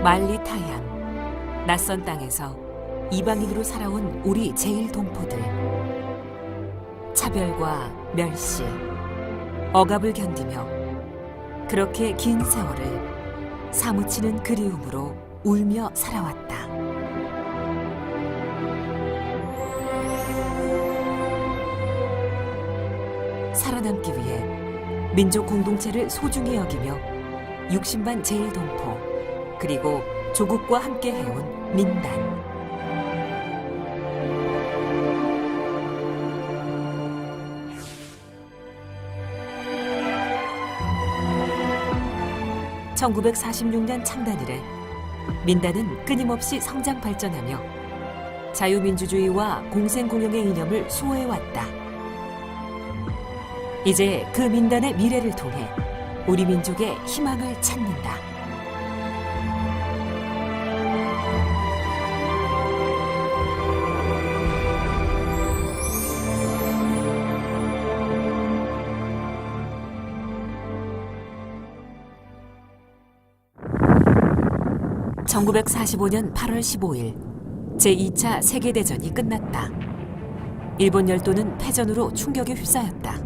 만리타양, 낯선 땅에서 이방인으로 살아온 우리 제일동포들. 차별과 멸시, 억압을 견디며 그렇게 긴 세월을 사무치는 그리움으로 울며 살아왔다. 살아남기 위해 민족 공동체를 소중히 여기며 육신반 제일동포 그리고 조국과 함께 해온 민단. (1946년) 창단 이래 민단은 끊임없이 성장 발전하며 자유민주주의와 공생공영의 이념을 수호해왔다. 이제 그 민단의 미래를 통해 우리 민족의 희망을 찾는다. (1945년 8월 15일) 제2차 세계대전이 끝났다. 일본 열도는 패전으로 충격에 휩싸였다.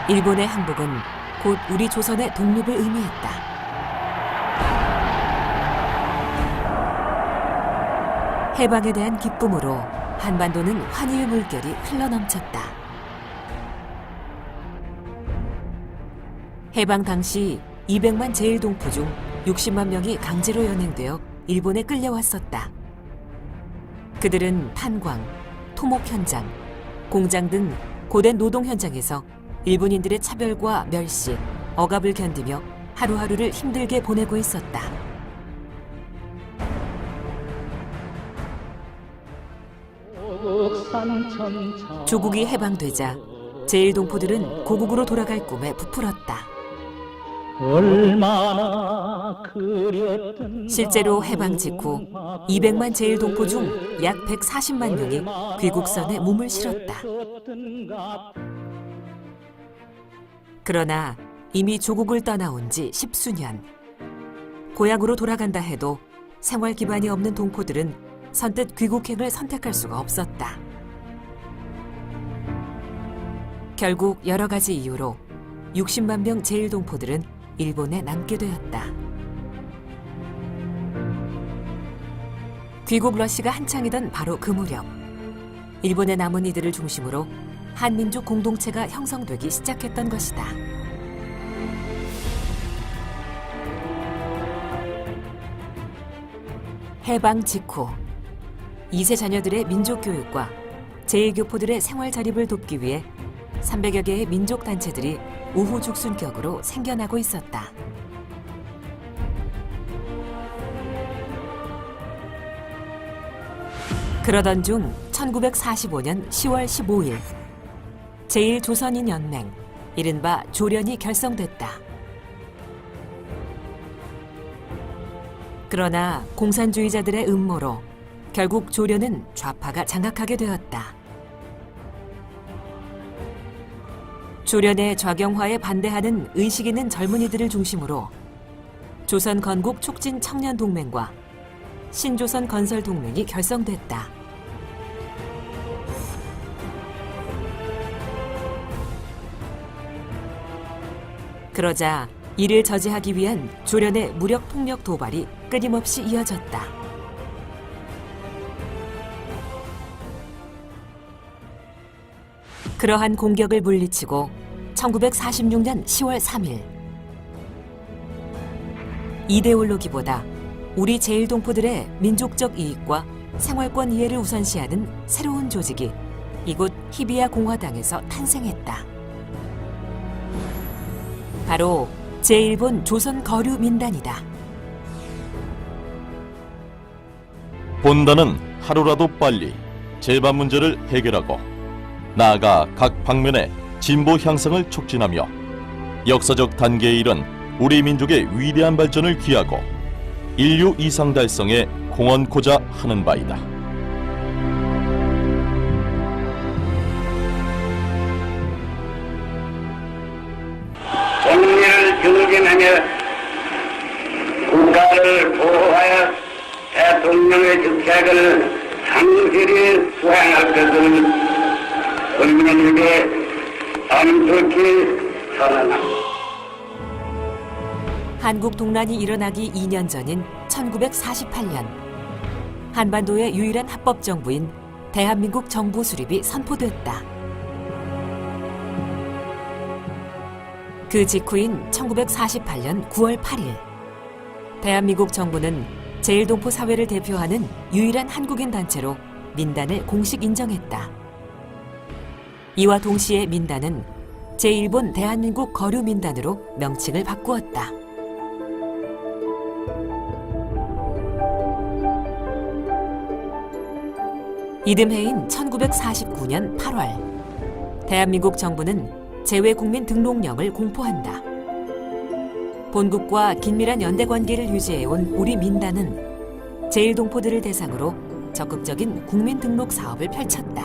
일본의 항복은 곧 우리 조선의 독립을 의미했다. 해방에 대한 기쁨으로 한반도는 환희의 물결이 흘러넘쳤다. 해방 당시 200만 제일동포 중 60만 명이 강제로 연행되어 일본에 끌려왔었다. 그들은 탄광, 토목 현장, 공장 등 고된 노동 현장에서 일본인들의 차별과 멸시, 억압을 견디며 하루하루를 힘들게 보내고 있었다. 조국이 해방되자 제일동포들은 고국으로 돌아갈 꿈에 부풀었다. 실제로 해방 직후 200만 제일동포 중 약 140만 명이 귀국선에 몸을 실었다. 그러나 이미 조국을 떠나온 지 10수년. 고향으로 돌아간다 해도 생활 기반이 없는 동포들은 선뜻 귀국행을 선택할 수가 없었다. 결국 여러 가지 이유로 60만 명 제일동포들은 일본에 남게 되었다. 귀국 러시가 한창이던 바로 그 무렵, 일본에 남은 이들을 중심으로 한민족 공동체가 형성되기 시작했던 것이다. 해방 직후 2세 자녀들의 민족 교육과 제일교포들의 생활 자립을 돕기 위해 300여 개의 민족 단체들이 우후죽순격으로 생겨나고 있었다. 그러던 중 1945년 10월 15일 제1조선인연맹, 이른바 조련이 결성됐다. 그러나 공산주의자들의 음모로 결국 조련은 좌파가 장악하게 되었다. 조련의 좌경화에 반대하는 의식 있는 젊은이들을 중심으로 조선 건국 촉진 청년 동맹과 신조선 건설 동맹이 결성됐다. 그러자 이를 저지하기 위한 조련의 무력 폭력 도발이 끊임없이 이어졌다. 그러한 공격을 물리치고 1946년 10월 3일 이데올로기보다 우리 제일동포들의 민족적 이익과 생활권 이해를 우선시하는 새로운 조직이 이곳 히비야 공화당에서 탄생했다. 바로 제1본 조선거류민단이다. 본단은 하루라도 빨리 제반 문제를 해결하고 나아가 각 방면의 진보 향상을 촉진하며 역사적 단계에 이른 우리 민족의 위대한 발전을 기하고 인류 이상 달성에 공헌코자 하는 바이다. 정리를 국가를 보호하여 대통령의 직책을 성실히 수행할 것을 국민에게 엄숙히 선언합니다. 한국 동란이 일어나기 2년 전인 1948년 한반도의 유일한 합법 정부인 대한민국 정부 수립이 선포됐다. 그 직후인 1948년 9월 8일 대한민국 정부는 제1동포 사회를 대표하는 유일한 한국인 단체로 민단을 공식 인정했다. 이와 동시에 민단은 제1본 대한민국 거류민단으로 명칭을 바꾸었다. 이듬해인 1949년 8월 대한민국 정부는 재외국민 등록령을 공포한다. 본국과 긴밀한 연대관계를 유지해온 우리 민단은 제1동포들을 대상으로 적극적인 국민 등록 사업을 펼쳤다.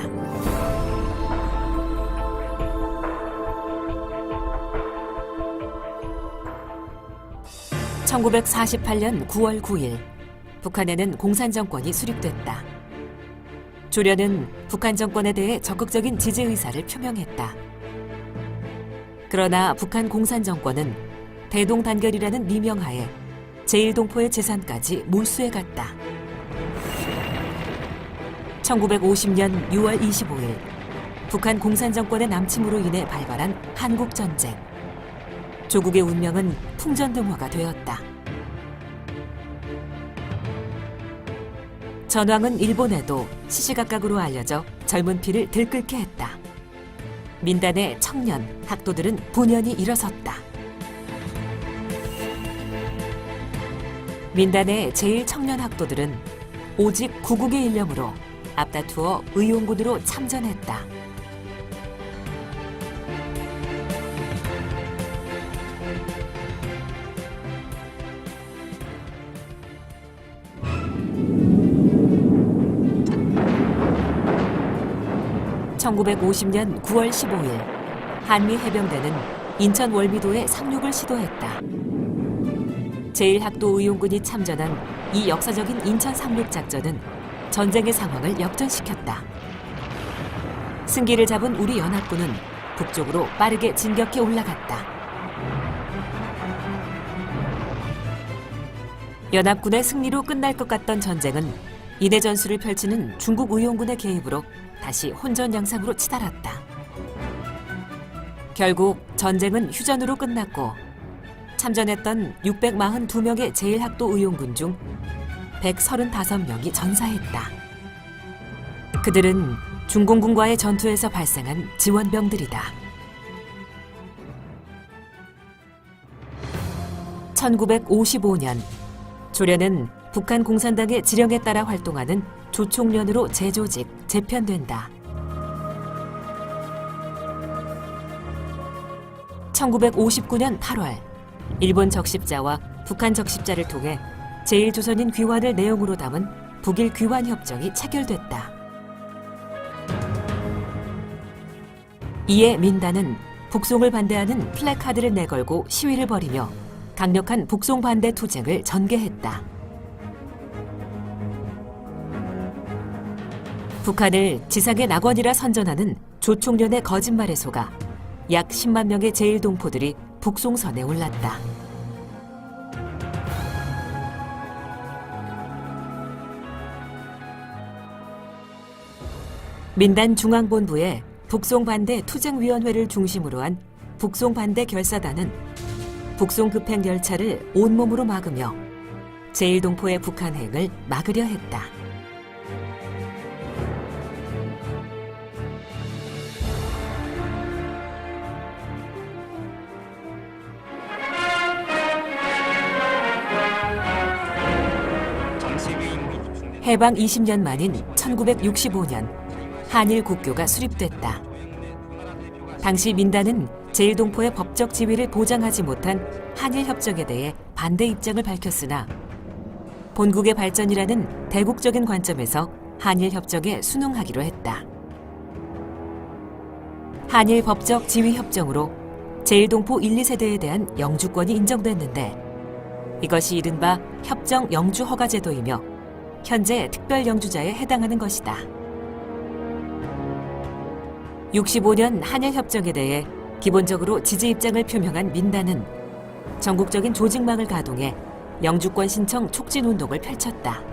(1948년 9월 9일) 북한에는 공산정권이 수립됐다. 조련은 북한 정권에 대해 적극적인 지지 의사를 표명했다. 그러나 북한 공산정권은 대동단결이라는 미명하에 제1동포의 재산까지 몰수해갔다. 1950년 6월 25일 북한 공산정권의 남침으로 인해 발발한 한국전쟁. 조국의 운명은 풍전등화가 되었다. 전황은 일본에도 시시각각으로 알려져 젊은 피를 들끓게 했다. 민단의 청년, 학도들은 분연히 일어섰다. 민단의 제1청년 학도들은 오직 구국의 일념으로 앞다투어 의용군으로 참전했다. (1950년 9월 15일) 한미 해병대는 인천 월미도에 상륙을 시도했다. 제1학도 의용군이 참전한 이 역사적인 인천 상륙 작전은 전쟁의 상황을 역전시켰다. 승기를 잡은 우리 연합군은 북쪽으로 빠르게 진격해 올라갔다. 연합군의 승리로 끝날 것 같던 전쟁은 이내 전술을 펼치는 중국 의용군의 개입으로 다시 혼전 양상으로 치달았다. 결국 전쟁은 휴전으로 끝났고 참전했던 642명의 제1학도 의용군 중 135명이 전사했다. 그들은 중공군과의 전투에서 발생한 지원병들이다. 1955년 조련은 북한 공산당의 지령에 따라 활동하는 조총련으로 재조직, 재편된다. 1959년 8월 일본 적십자와 북한 적십자를 통해 제1조선인 귀환을 내용으로 담은 북일 귀환협정이 체결됐다. 이에 민단은 북송을 반대하는 플래카드를 내걸고 시위를 벌이며 강력한 북송 반대 투쟁을 전개했다. 북한을 지상의 낙원이라 선전하는 조총련의 거짓말에 속아 약 10만 명의 제1동포들이 북송선에 올랐다. 민단 중앙본부의 북송반대 투쟁위원회를 중심으로 한 북송반대 결사단은 북송급행 열차를 온몸으로 막으며 제1동포의 북한행을 막으려 했다. 해방 20년 만인 1965년 한일 국교가 수립됐다. 당시 민단은 제1동포의 법적 지위를 보장하지 못한 한일 협정에 대해 반대 입장을 밝혔으나 본국의 발전이라는 대국적인 관점에서 한일 협정에 순응하기로 했다. 한일 법적 지위 협정으로 제1동포 1, 2세대에 대한 영주권이 인정됐는데 이것이 이른바 협정 영주 허가 제도이며 현재 특별 영주자에 해당하는 것이다. 65년 한일 협정에 대해 기본적으로 지지 입장을 표명한 민단은 전국적인 조직망을 가동해 영주권 신청 촉진 운동을 펼쳤다.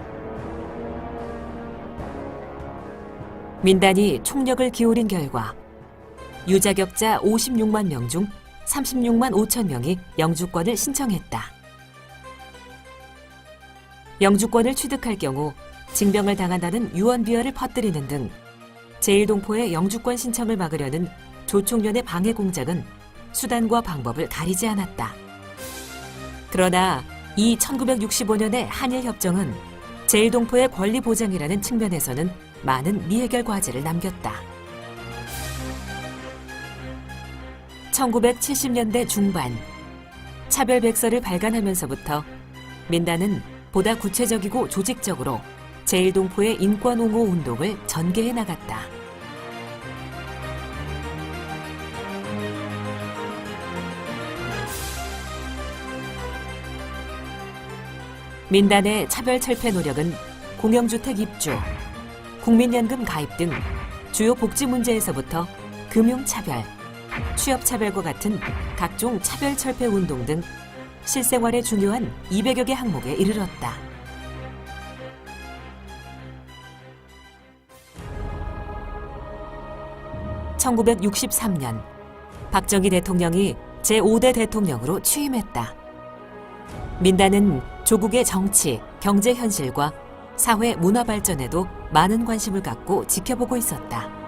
민단이 총력을 기울인 결과 유자격자 56만 명 중 36만 5천 명이 영주권을 신청했다. 영주권을 취득할 경우 징병을 당한다는 유언비어를 퍼뜨리는 등 제1동포의 영주권 신청을 막으려는 조총련의 방해 공작은 수단과 방법을 가리지 않았다. 그러나 이 1965년의 한일협정은 제1동포의 권리 보장이라는 측면에서는 많은 미해결 과제를 남겼다. 1970년대 중반 차별백서를 발간하면서부터 민단은 보다 구체적이고 조직적으로 제1동포의 인권 옹호 운동을 전개해 나갔다. 민단의 차별 철폐 노력은 공영주택 입주, 국민연금 가입 등 주요 복지 문제에서부터 금융차별, 취업차별과 같은 각종 차별 철폐 운동 등 실생활에 중요한 200여 개 항목에 이르렀다. (1963년) 박정희 대통령이 제5대 대통령으로 취임했다. 민단은 조국의 정치, 경제 현실과 사회 문화 발전에도 많은 관심을 갖고 지켜보고 있었다.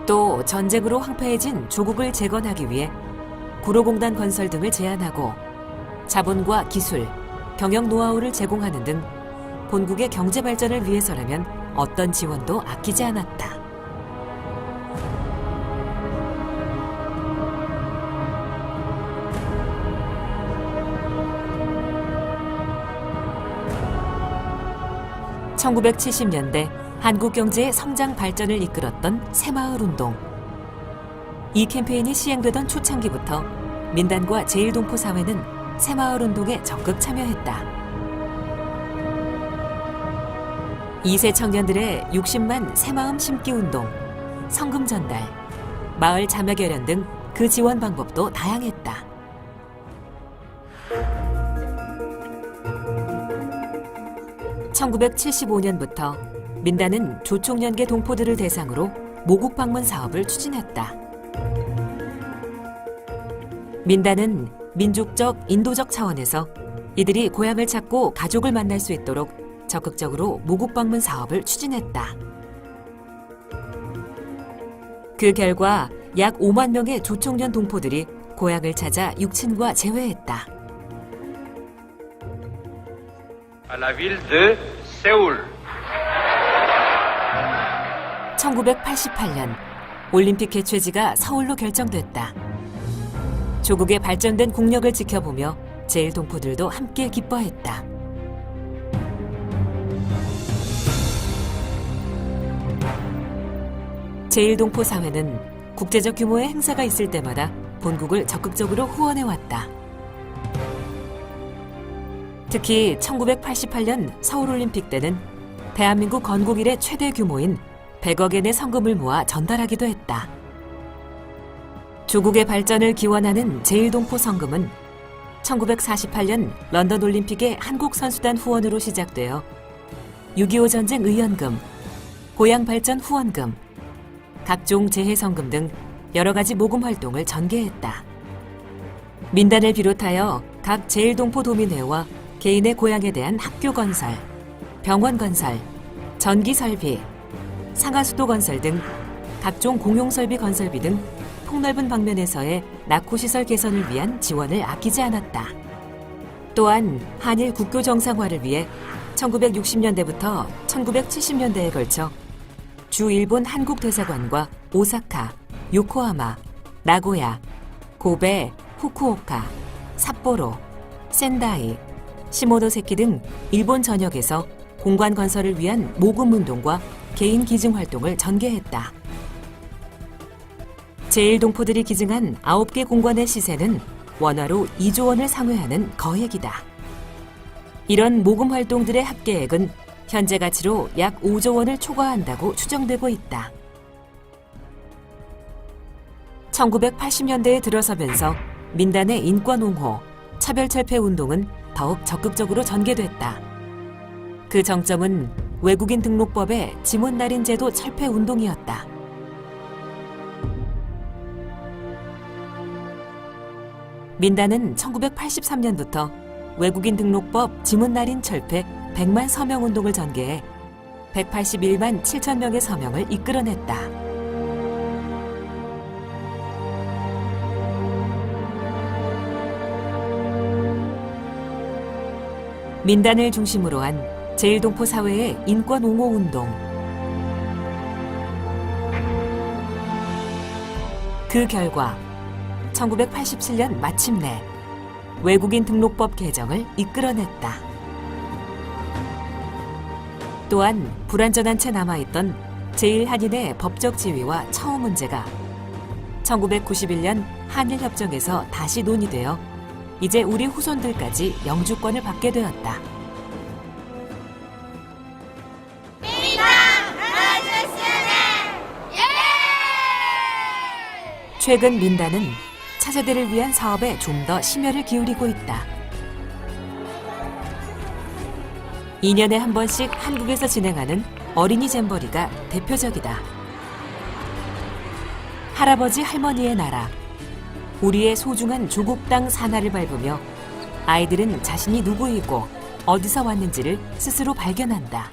또 전쟁으로 황폐해진 조국을 재건하기 위해 구로공단 건설 등을 제안하고 자본과 기술, 경영 노하우를 제공하는 등 본국의 경제 발전을 위해서라면 어떤 지원도 아끼지 않았다. (1970년대) 한국 경제의 성장 발전을 이끌었던 새마을 운동. 이 캠페인이 시행되던 초창기부터 민단과 제1동포 사회는 새마을 운동에 적극 참여했다. 2세 청년들의 60만 새마음 심기 운동, 성금 전달, 마을 자매 결연 등 그 지원 방법도 다양했다. (1975년부터) 민단은 조총련계 동포들을 대상으로 모국 방문 사업을 추진했다. 민단은 민족적, 인도적 차원에서 이들이 고향을 찾고 가족을 만날 수 있도록 적극적으로 모국 방문 사업을 추진했다. 그 결과 약 5만 명의 조총련 동포들이 고향을 찾아 육친과 재회했다. à la ville de Séoul. 1988년 올림픽 개최지가 서울로 결정됐다. 조국의 발전된 국력을 지켜보며 제1동포들도 함께 기뻐했다. 제1동포 사회는 국제적 규모의 행사가 있을 때마다 본국을 적극적으로 후원해왔다. 특히 1988년 서울올림픽 때는 대한민국 건국 이래 최대 규모인 100억엔의 성금을 모아 전달하기도 했다. 조국의 발전을 기원하는 제1동포 성금은 1948년 런던 올림픽의 한국 선수단 후원으로 시작되어 6.25 전쟁 의연금, 고향 발전 후원금, 각종 재해 성금 등 여러 가지 모금 활동을 전개했다. 민단을 비롯하여 각 제1동포 도민회와 개인의 고향에 대한 학교 건설, 병원 건설, 전기 설비, 상하수도 건설 등 각종 공용설비 건설비 등 폭넓은 방면에서의 낙후시설 개선을 위한 지원을 아끼지 않았다. 또한 한일 국교 정상화를 위해 1960년대부터 1970년대에 걸쳐 주 일본 한국 대사관과 오사카, 요코하마, 나고야, 고베, 후쿠오카, 삿포로, 센다이, 시모노세키 등 일본 전역에서 공관 건설을 위한 모금 운동과 개인 기증 활동을 전개했다. 제1동포들이 기증한 9개 공관의 시세는 원화로 2조 원을 상회하는 거액이다. 이런 모금 활동들의 합계액은 현재 가치로 약 5조 원을 초과한다고 추정되고 있다. 1980년대에 들어서면서 민단의 인권 옹호, 차별철폐 운동은 더욱 적극적으로 전개됐다. 그 정점은 외국인 등록법의 지문날인 제도 철폐 운동이었다. 민단은 1983년부터 외국인 등록법 지문날인 철폐 100만 서명 운동을 전개해 181만 7천 명의 서명을 이끌어냈다. 민단을 중심으로 한 제1동포 사회의 인권 옹호 운동. 그 결과 1987년 마침내 외국인 등록법 개정을 이끌어냈다. 또한 불완전한 채 남아있던 제1한인의 법적 지위와 처우 문제가 1991년 한일협정에서 다시 논의되어 이제 우리 후손들까지 영주권을 받게 되었다. 최근 민단은 차세대를 위한 사업에 좀 더 심혈을 기울이고 있다. 2년에 한 번씩 한국에서 진행하는 어린이 잼버리가 대표적이다. 할아버지 할머니의 나라, 우리의 소중한 조국 땅 산하를 밟으며 아이들은 자신이 누구이고 어디서 왔는지를 스스로 발견한다.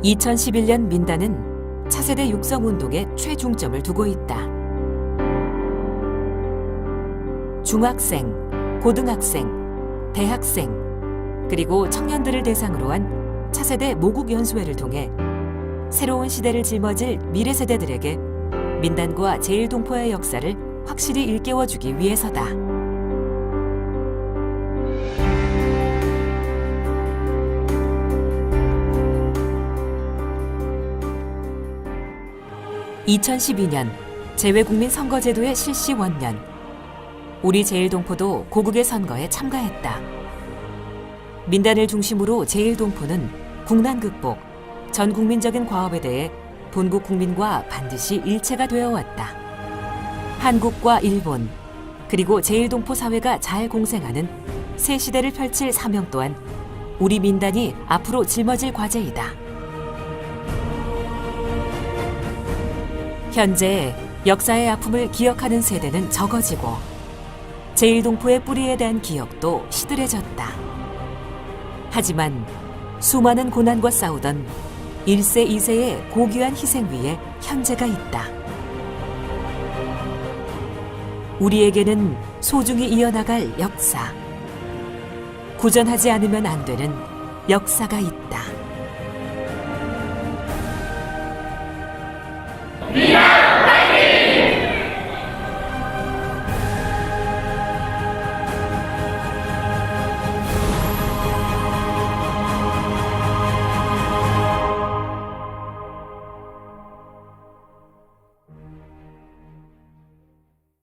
2011년 민단은 차세대 육성 운동에 최중점을 두고 있다. 중학생, 고등학생, 대학생, 그리고 청년들을 대상으로 한 차세대 모국 연수회를 통해 새로운 시대를 짊어질 미래 세대들에게 민단과 제1동포의 역사를 확실히 일깨워주기 위해서다. (2012년) 재외국민 선거제도의 실시 원년, 우리 제1동포도 고국의 선거에 참가했다. 민단을 중심으로 제1동포는 국난 극복, 전 국민적인 과업에 대해 본국 국민과 반드시 일체가 되어 왔다. 한국과 일본, 그리고 제1동포 사회가 잘 공생하는 새 시대를 펼칠 사명 또한 우리 민단이 앞으로 짊어질 과제이다. 현재 역사의 아픔을 기억하는 세대는 적어지고 제1동포의 뿌리에 대한 기억도 시들해졌다. 하지만 수많은 고난과 싸우던 1세, 2세의 고귀한 희생 위에 현재가 있다. 우리에게는 소중히 이어나갈 역사, 구전하지 않으면 안 되는 역사가 있다.